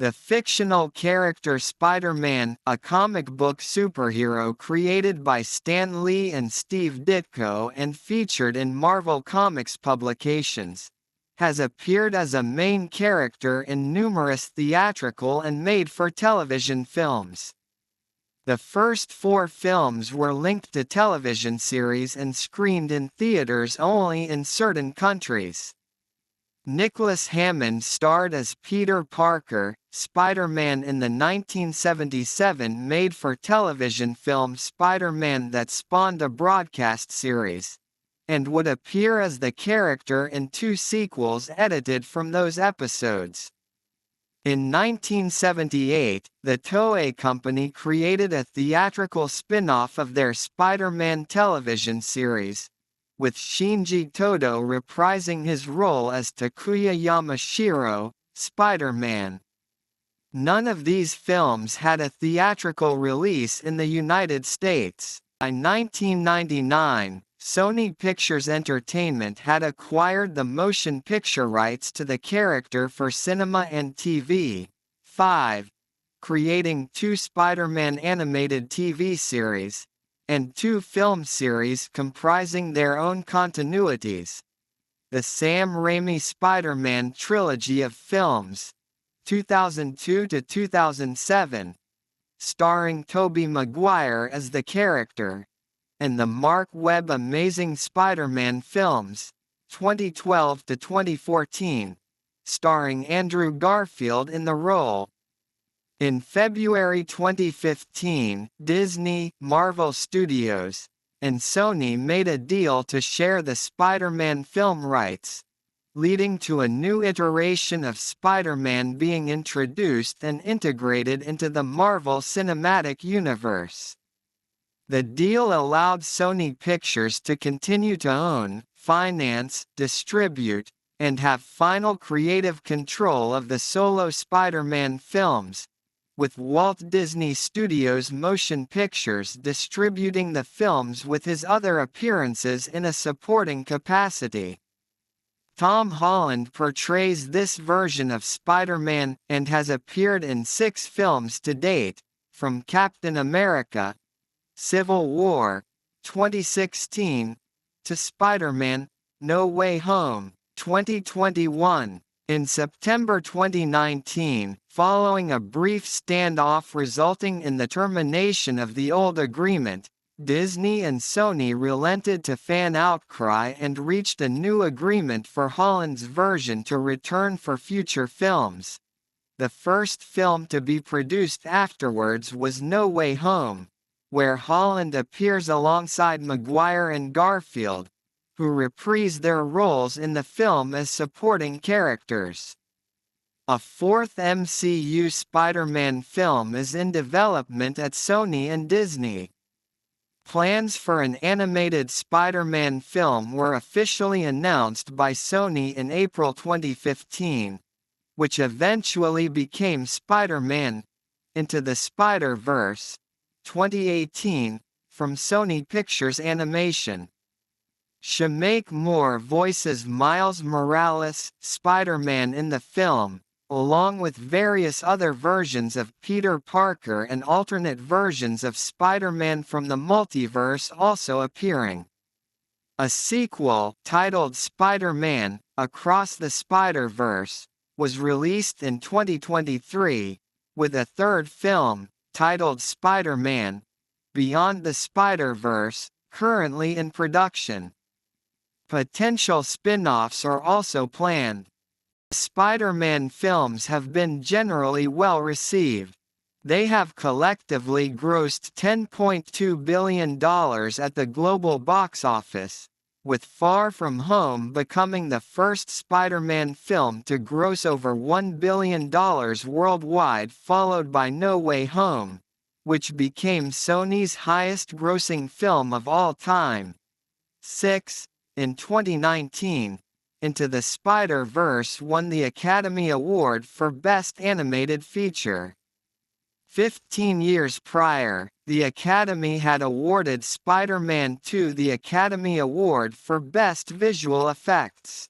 The fictional character Spider-Man, a comic book superhero created by Stan Lee and Steve Ditko and featured in Marvel Comics publications, has appeared as a main character in numerous theatrical and made-for-television films. The first 4 films were linked to television series and screened in theaters only in certain countries. Nicholas Hammond starred as Peter Parker, Spider-Man in the 1977 made-for-television film Spider-Man that spawned a broadcast series, and would appear as the character in 2 sequels edited from those episodes. In 1978, the Toei Company created a theatrical spin-off of their Spider-Man television series, with Shinji Todō reprising his role as Takuya Yamashiro, Spider-Man. None of these films had a theatrical release in the United States. By 1999, Sony Pictures Entertainment had acquired the motion picture rights to the character for cinema and TV. 5. Creating 2 Spider-Man animated TV series, and 2 film series comprising their own continuities. The Sam Raimi Spider-Man trilogy of films, 2002 to 2007, starring Tobey Maguire as the character, and the Marc Webb Amazing Spider-Man films, 2012 to 2014, starring Andrew Garfield in the role. In February 2015, Disney, Marvel Studios, and Sony made a deal to share the Spider-Man film rights, leading to a new iteration of Spider-Man being introduced and integrated into the Marvel Cinematic Universe. The deal allowed Sony Pictures to continue to own, finance, distribute, and have final creative control of the solo Spider-Man films, with Walt Disney Studios Motion Pictures distributing the films with his other appearances in a supporting capacity. Tom Holland portrays this version of Spider-Man and has appeared in 6 films to date, from Captain America: Civil War, 2016, to Spider-Man: No Way Home, 2021. In September 2019, following a brief standoff resulting in the termination of the old agreement, Disney and Sony relented to fan outcry and reached a new agreement for Holland's version to return for future films. The first film to be produced afterwards was No Way Home, where Holland appears alongside Maguire and Garfield, who reprise their roles in the film as supporting characters. A 4th MCU Spider-Man film is in development at Sony and Disney. Plans for an animated Spider-Man film were officially announced by Sony in April 2015, which eventually became Spider-Man: Into the Spider-Verse, 2018, from Sony Pictures Animation. Shameik Moore voices Miles Morales, Spider-Man in the film, along with various other versions of Peter Parker and alternate versions of Spider-Man from the multiverse also appearing. A sequel, titled Spider-Man: Across the Spider-Verse, was released in 2023, with a 3rd film, titled Spider-Man: Beyond the Spider-Verse, currently in production. Potential spin-offs are also planned. Spider-Man films have been generally well received. They have collectively grossed $10.2 billion at the global box office, with Far From Home becoming the first Spider-Man film to gross over $1 billion worldwide, followed by No Way Home, which became Sony's highest-grossing film of all time. 6. In 2019, Into the Spider-Verse won the Academy Award for Best Animated Feature. 15 years prior, the Academy had awarded Spider-Man 2 the Academy Award for Best Visual Effects.